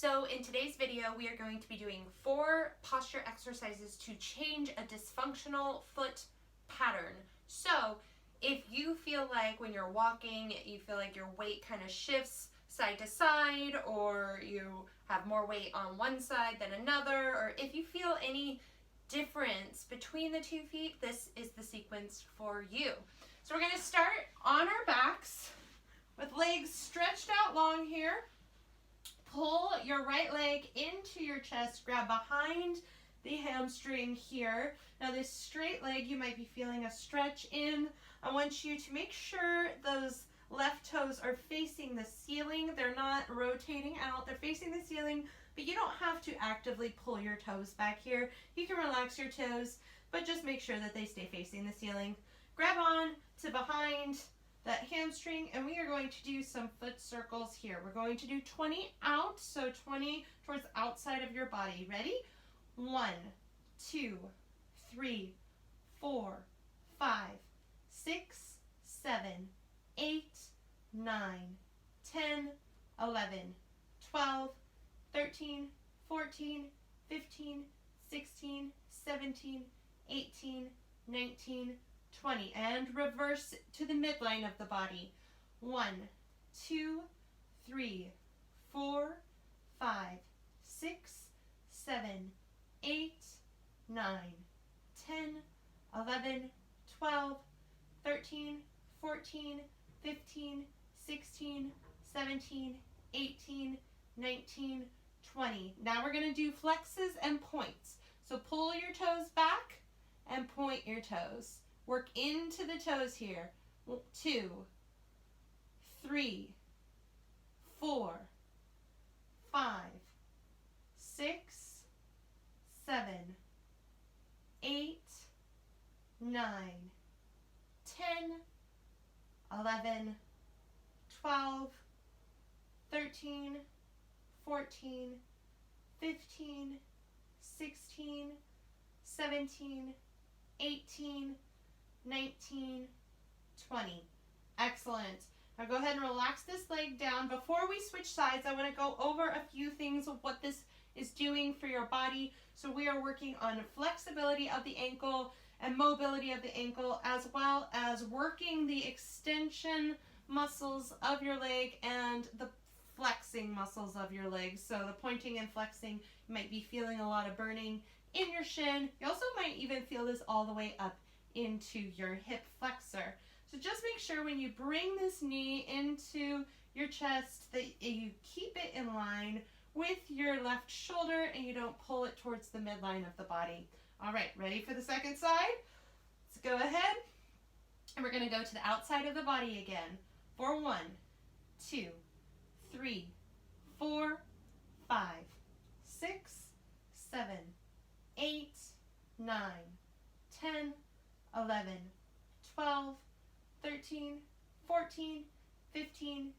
So in today's video, we are going to be doing 4 posture exercises to change a dysfunctional foot pattern. So if you feel like when you're walking, you feel like your weight kind of shifts side to side, or you have more weight on one side than another, or if you feel any difference between the 2 feet, this is the sequence for you. So we're going to start on our backs with legs stretched out long here. Pull your right leg into your chest, grab behind the hamstring here. Now this straight leg, you might be feeling a stretch in. I want you to make sure those left toes are facing the ceiling. They're not rotating out, they're facing the ceiling, but you don't have to actively pull your toes back here. You can relax your toes, but just make sure that they stay facing the ceiling. Grab on to behind that hamstring, and we are going to do some foot circles here. We're going to do 20 out, so 20 towards the outside of your body. Ready? 1, 2, 3, 4, 5, 6, 7, 8, 9, 10, 11, 12, 13, 14, 15, 16, 17, 18, 19, 20, and reverse to the midline of the body. 1, 2, 3, 4, 5, 6, 7, 8, 9, 10, 11, 12, 13, 14, 15, 16, 17, 18, 19, 20. Now we're going to do flexes and points. So pull your toes back and point your toes. Work into the toes here. 2, 3, 4, 5, 6, 7, 8, 9, 10, 11, 12, 13, 14, 15, 16, 17, 18, 19, 20. Excellent. Now go ahead and relax this leg down. Before we switch sides, I want to go over a few things of what this is doing for your body. So we are working on flexibility of the ankle and mobility of the ankle, as well as working the extension muscles of your leg and the flexing muscles of your legs. So the pointing and flexing, you might be feeling a lot of burning in your shin. You also might even feel this all the way up into your hip flexor. So just make sure when you bring this knee into your chest that you keep it in line with your left shoulder and you don't pull it towards the midline of the body. All right, ready for the second side? Let's go ahead. And we're going to go to the outside of the body again for 1, 2, 3, 4, 5, 6, 7, 8, 9, 10, 11, 12, 13, 14, 15,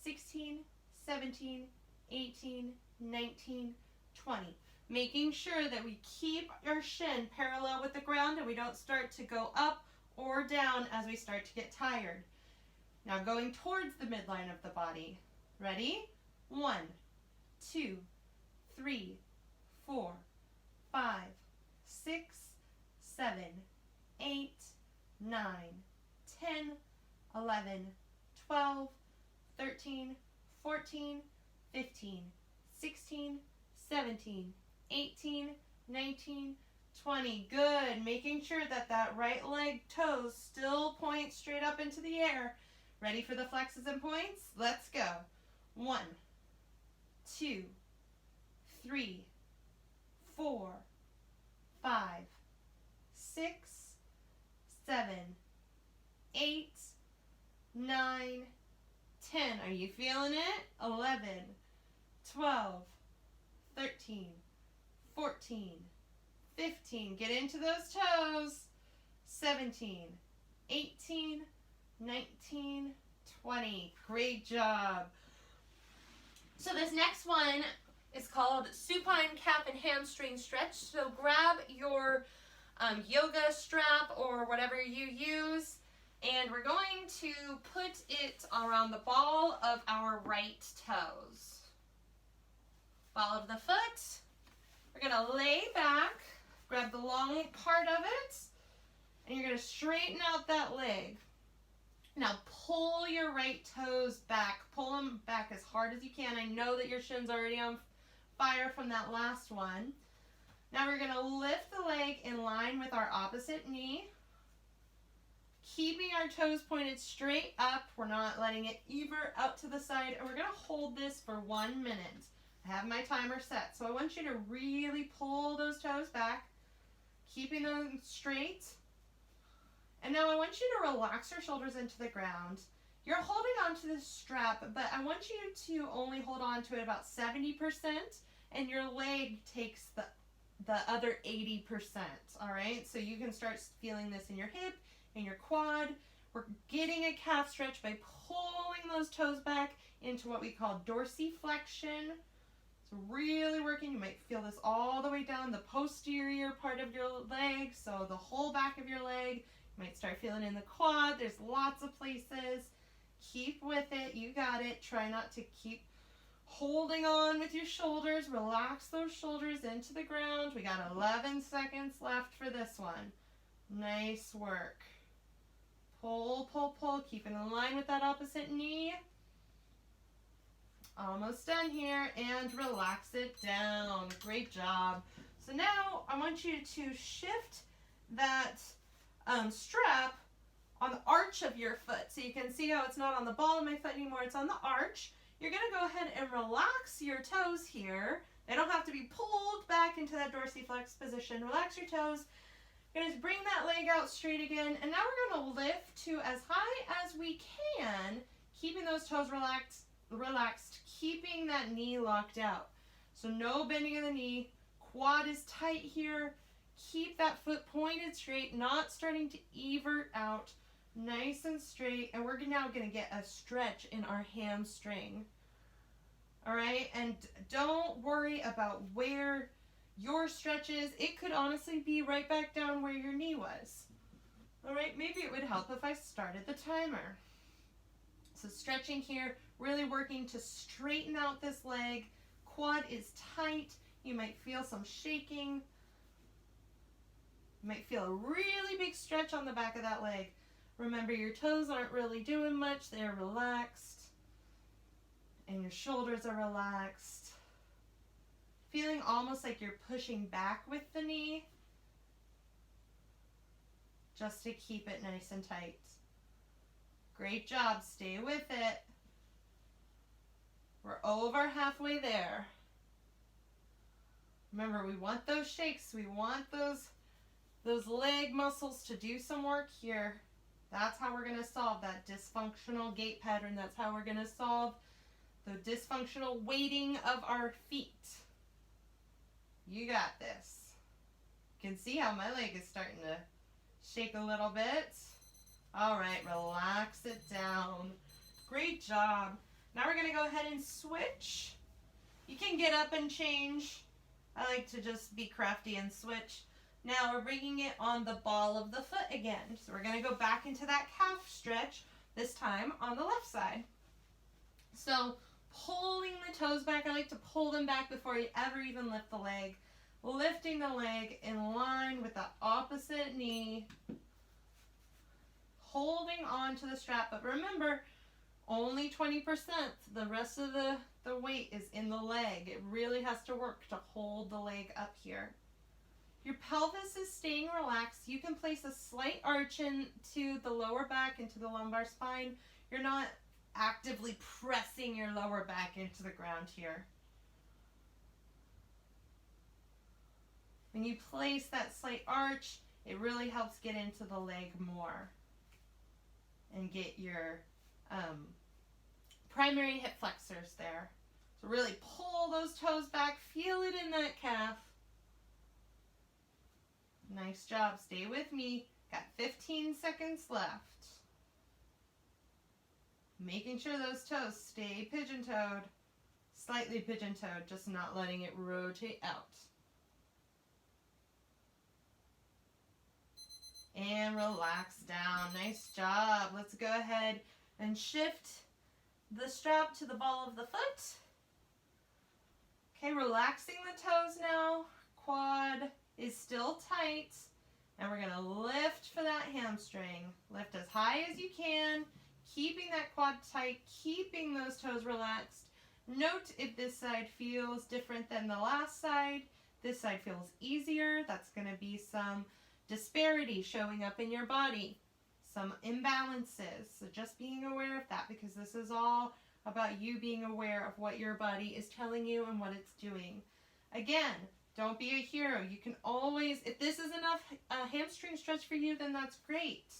16, 17, 18, 19, 20. Making sure that we keep our shin parallel with the ground and we don't start to go up or down as we start to get tired. Now going towards the midline of the body. Ready? 1, 2, 3, 4, 5, 6, 7, 8, 9, 10, 11, 12, 13, 14, 15, 16, 17, 18, 19, 20. Good. Making sure that that right leg toes still point straight up into the air. Ready for the flexes and points? Let's go. 1, 2, 3, 4, 5, 6, 7, 8, 9, 10. Are you feeling it? 11, 12, 13, 14, 15. Get into those toes. 17, 18, 19, 20. Great job. So this next one is called supine calf and hamstring stretch. So grab your yoga strap or whatever you use, and we're going to put it around the ball of our right toes. Ball of the foot. We're going to lay back, grab the long part of it, and you're going to straighten out that leg. Now pull your right toes back. Pull them back as hard as you can. I know that your shin's already on fire from that last one. Now we're going to lift the leg in line with our opposite knee. Keeping our toes pointed straight up. We're not letting it ever out to the side. And we're going to hold this for 1 minute. I have my timer set. So I want you to really pull those toes back, keeping them straight. And now I want you to relax your shoulders into the ground. You're holding on to this strap, but I want you to only hold on to it about 70%, and your leg takes the other 80%, all right? So you can start feeling this in your hip, in your quad. We're getting a calf stretch by pulling those toes back into what we call dorsiflexion. So really working. You might feel this all the way down the posterior part of your leg, so the whole back of your leg. You might start feeling in the quad. There's lots of places. Keep with it. You got it. Try not to keep holding on with your shoulders. Relax those shoulders into the ground. We got 11 seconds left for this one. Nice work. Pull, pull, pull. Keep it in line with that opposite knee. Almost done here. And relax it down. Great job. So now I want you to shift that strap on the arch of your foot. So you can see how it's not on the ball of my foot anymore. It's on the arch. You're going to go ahead and relax your toes here. They don't have to be pulled back into that dorsiflex position. Relax your toes. You're going to bring that leg out straight again. And now we're going to lift to as high as we can, keeping those toes relaxed, keeping that knee locked out. So no bending of the knee. Quad is tight here. Keep that foot pointed straight, not starting to evert out. Nice and straight. And we're now going to get a stretch in our hamstring. All right? And don't worry about where your stretch is. It could honestly be right back down where your knee was. All right? Maybe it would help if I started the timer. So stretching here, really working to straighten out this leg. Quad is tight. You might feel some shaking. You might feel a really big stretch on the back of that leg. Remember, your toes aren't really doing much. They're relaxed. And your shoulders are relaxed. Feeling almost like you're pushing back with the knee, just to keep it nice and tight. Great job. Stay with it. We're over halfway there. Remember, we want those shakes. We want those leg muscles to do some work here. That's how we're going to solve that dysfunctional gait pattern. That's how we're going to solve the dysfunctional weighting of our feet. You got this. You can see how my leg is starting to shake a little bit. All right, relax it down. Great job. Now we're going to go ahead and switch. You can get up and change. I like to just be crafty and switch. Now we're bringing it on the ball of the foot again. So we're going to go back into that calf stretch, this time on the left side. So pulling the toes back, I like to pull them back before you ever even lift the leg. Lifting the leg in line with the opposite knee. Holding on to the strap, but remember, only 20%. The rest of the weight is in the leg. It really has to work to hold the leg up here. Your pelvis is staying relaxed. You can place a slight arch into the lower back, into the lumbar spine. You're not actively pressing your lower back into the ground here. When you place that slight arch, it really helps get into the leg more and get your primary hip flexors there. So really pull those toes back, feel it in that calf. Nice job. Stay with me. Got 15 seconds left. Making sure those toes stay pigeon-toed, slightly pigeon-toed, just not letting it rotate out. And relax down. Nice job. Let's go ahead and shift the strap to the ball of the foot. Okay, relaxing the toes now. Quad is still tight. And we're gonna lift for that hamstring. Lift as high as you can, keeping that quad tight, keeping those toes relaxed. Note if this side feels different than the last side. This side feels easier. That's gonna be some disparity showing up in your body, some imbalances. So just being aware of that, because this is all about you being aware of what your body is telling you and what it's doing. Again, don't be a hero. You can always, if this is enough hamstring stretch for you, then that's great.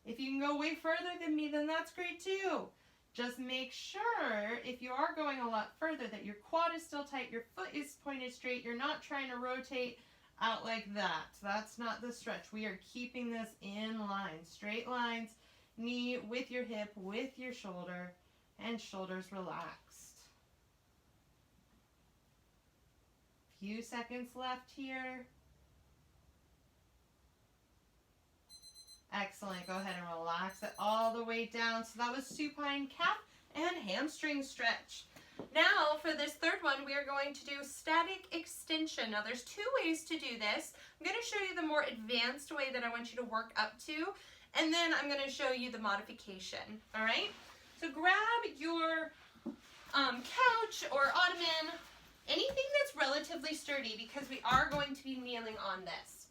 If you can go way further than me, then that's great too. Just make sure, if you are going a lot further, that your quad is still tight, your foot is pointed straight, you're not trying to rotate out like that. That's not the stretch. We are keeping this in line. Straight lines, knee with your hip, with your shoulder, and shoulders relaxed. Few seconds left here. Excellent. Go ahead and relax it all the way down. So that was supine calf and hamstring stretch. Now for this third one, we are going to do static extension. Now there's two ways to do this. I'm going to show you the more advanced way that I want you to work up to, and then I'm going to show you the modification. All right? So grab your couch or ottoman, anything that's relatively sturdy, because we are going to be kneeling on this.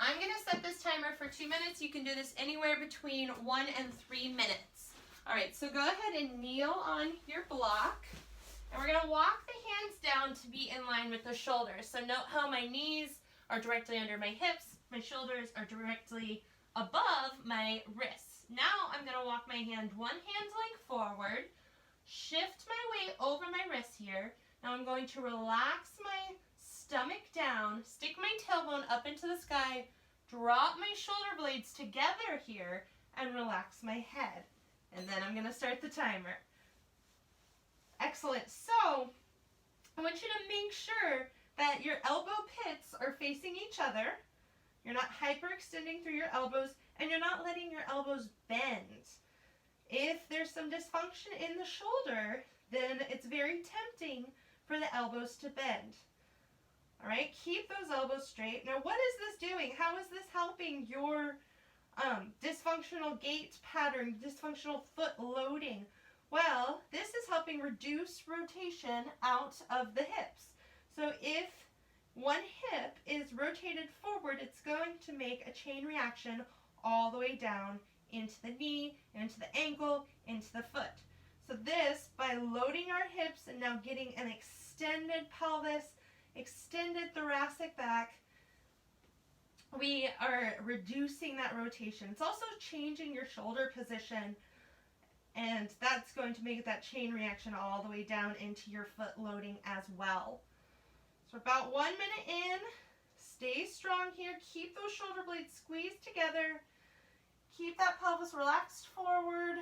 I'm going to set this timer for 2 minutes. You can do this anywhere between 1 and 3 minutes. All right, so go ahead and kneel on your block. And we're going to walk the hands down to be in line with the shoulders. So note how my knees are directly under my hips. My shoulders are directly above my wrists. Now I'm going to walk my hand one hand length forward, shift my weight over my wrist here. Now I'm going to relax my stomach down, stick my tailbone up into the sky, drop my shoulder blades together here, and relax my head. And then I'm going to start the timer. Excellent. So I want you to make sure that your elbow pits are facing each other. You're not hyperextending through your elbows, and you're not letting your elbows bend. If there's some dysfunction in the shoulder, then it's very tempting for the elbows to bend. All right, keep those elbows straight. Now, what is this doing? How is this helping your dysfunctional gait pattern, dysfunctional foot loading? Well, this is helping reduce rotation out of the hips. So if one hip is rotated forward, it's going to make a chain reaction all the way down into the knee, into the ankle, into the foot. So this, by loading our hips and now getting an extended pelvis, extended thoracic back, we are reducing that rotation. It's also changing your shoulder position, and that's going to make that chain reaction all the way down into your foot loading as well. So about 1 minute in, stay strong here, keep those shoulder blades squeezed together, keep that pelvis relaxed forward,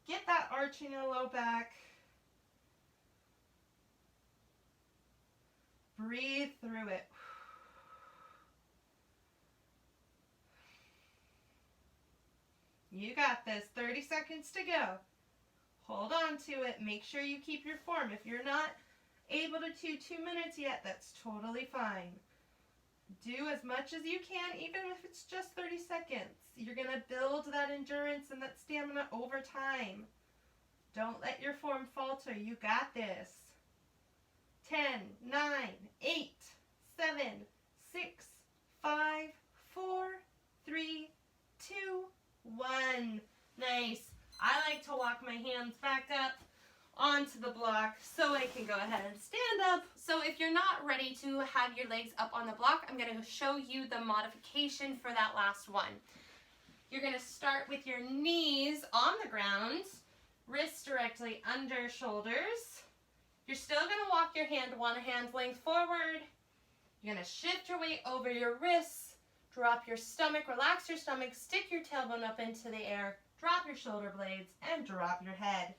get that arch in your low back. Breathe through it. You got this. 30 seconds to go. Hold on to it. Make sure you keep your form. If you're not able to do 2 minutes yet, that's totally fine. Do as much as you can, even if it's just 30 seconds. You're going to build that endurance and that stamina over time. Don't let your form falter. You got this. 10, 9, 8, 7, 6, 5, 4, 3, 2, 1. Nice. I like to walk my hands back up onto the block so I can go ahead and stand up. So if you're not ready to have your legs up on the block, I'm going to show you the modification for that last one. You're going to start with your knees on the ground, wrists directly under shoulders. You're still going to walk your hand one hand length forward. You're going to shift your weight over your wrists, drop your stomach, relax your stomach, stick your tailbone up into the air, drop your shoulder blades, and drop your head.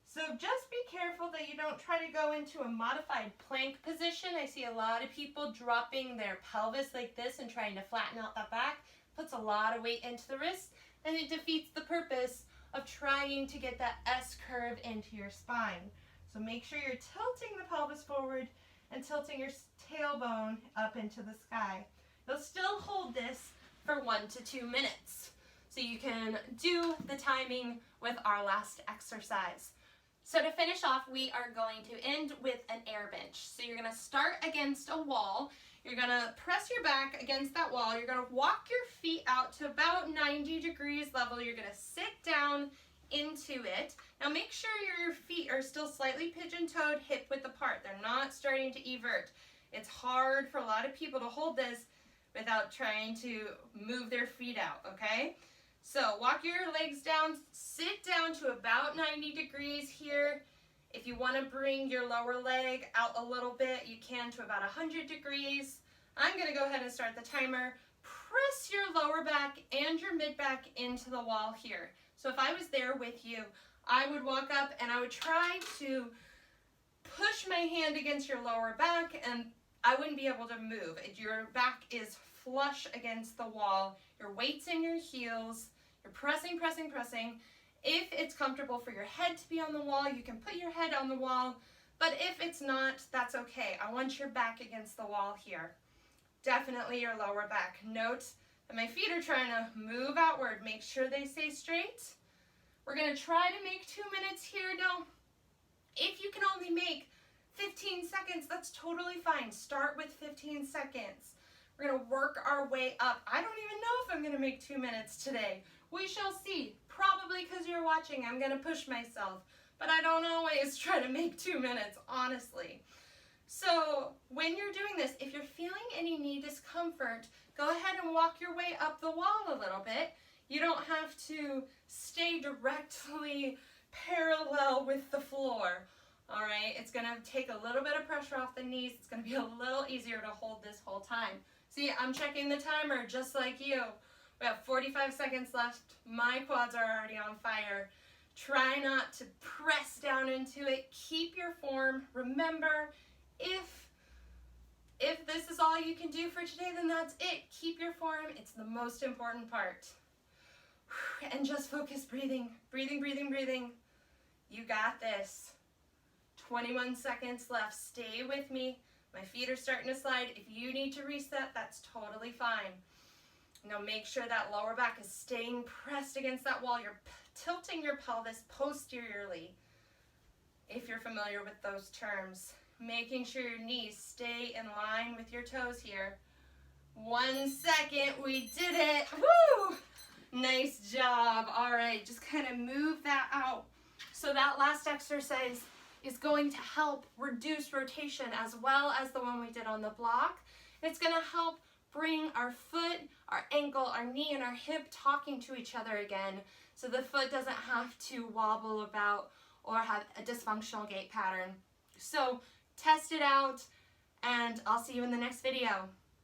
So just be careful that you don't try to go into a modified plank position. I see a lot of people dropping their pelvis like this and trying to flatten out that back. Puts a lot of weight into the wrist, and it defeats the purpose of trying to get that S curve into your spine. So make sure you're tilting the pelvis forward and tilting your tailbone up into the sky. You'll still hold this for 1 to 2 minutes. So you can do the timing with our last exercise. So to finish off, we are going to end with an air bench. So you're going to start against a wall. You're going to press your back against that wall. You're going to walk your feet out to about 90 degrees level. You're going to sit down into it. Now make sure your feet are still slightly pigeon-toed, hip-width apart. They're not starting to evert. It's hard for a lot of people to hold this without trying to move their feet out, okay? So walk your legs down, sit down to about 90 degrees here. If you want to bring your lower leg out a little bit, you can to about 100 degrees. I'm going to go ahead and start the timer. Press your lower back and your mid back into the wall here. So if I was there with you, I would walk up and I would try to push my hand against your lower back, and I wouldn't be able to move. Your back is flush against the wall. Your weight's in your heels. You're pressing, pressing, pressing. If it's comfortable for your head to be on the wall, you can put your head on the wall. But if it's not, that's okay. I want your back against the wall here. Definitely your lower back. Note that my feet are trying to move outward. Make sure they stay straight. We're going to try to make 2 minutes here. Now, if you can only make 15 seconds, that's totally fine. Start with 15 seconds. We're going to work our way up. I don't even know if I'm going to make 2 minutes today. We shall see. Probably because you're watching, I'm going to push myself. But I don't always try to make 2 minutes, honestly. So when you're doing this, if you're feeling any knee discomfort, go ahead and walk your way up the wall a little bit. You don't have to stay directly parallel with the floor. All right, it's going to take a little bit of pressure off the knees. It's going to be a little easier to hold this whole time. See, I'm checking the timer just like you. We have 45 seconds left. My quads are already on fire. Try not to press down into it. Keep your form. Remember, if this is all you can do for today, then that's it. Keep your form. It's the most important part. And just focus breathing, breathing, breathing, breathing. You got this. 21 seconds left. Stay with me. My feet are starting to slide. If you need to reset, that's totally fine. Now make sure that lower back is staying pressed against that wall. You're tilting your pelvis posteriorly, if you're familiar with those terms. Making sure your knees stay in line with your toes here. 1 second, we did it. Woo! Nice job. All right, just kind of move that out. So that last exercise is going to help reduce rotation as well as the one we did on the block. It's going to help bring our foot, our ankle, our knee, and our hip talking to each other again, so the foot doesn't have to wobble about or have a dysfunctional gait pattern. So test it out, and I'll see you in the next video.